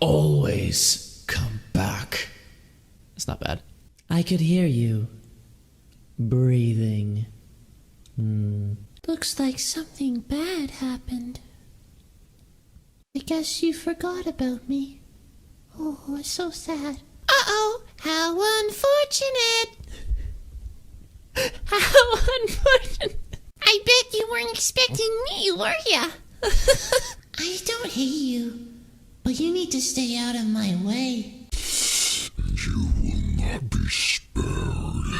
always come back. It's not bad. I could hear you breathing. Looks like something bad happened. I guess you forgot about me. Oh, it's so sad. Uh-oh, how unfortunate. How unfortunate. I bet you weren't expecting me, were ya? I don't hate you, but you need to stay out of my way. You will not be spared.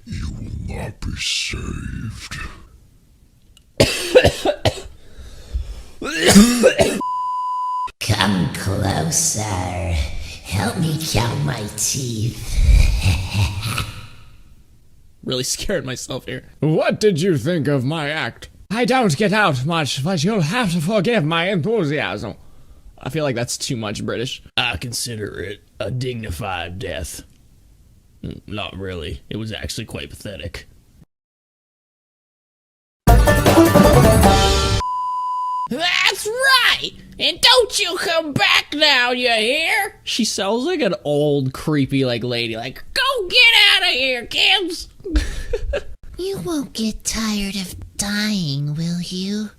You will not be saved. Come closer. Help me count my teeth. Really scared myself here. What did you think of my act? I don't get out much, but you'll have to forgive my enthusiasm. I feel like that's too much British. I consider it a dignified death. Not really. It was actually quite pathetic. That's right! And don't you come back now, you hear? She sounds like an old, creepy, lady. Go get out of here, kids! You won't get tired of dying, will you?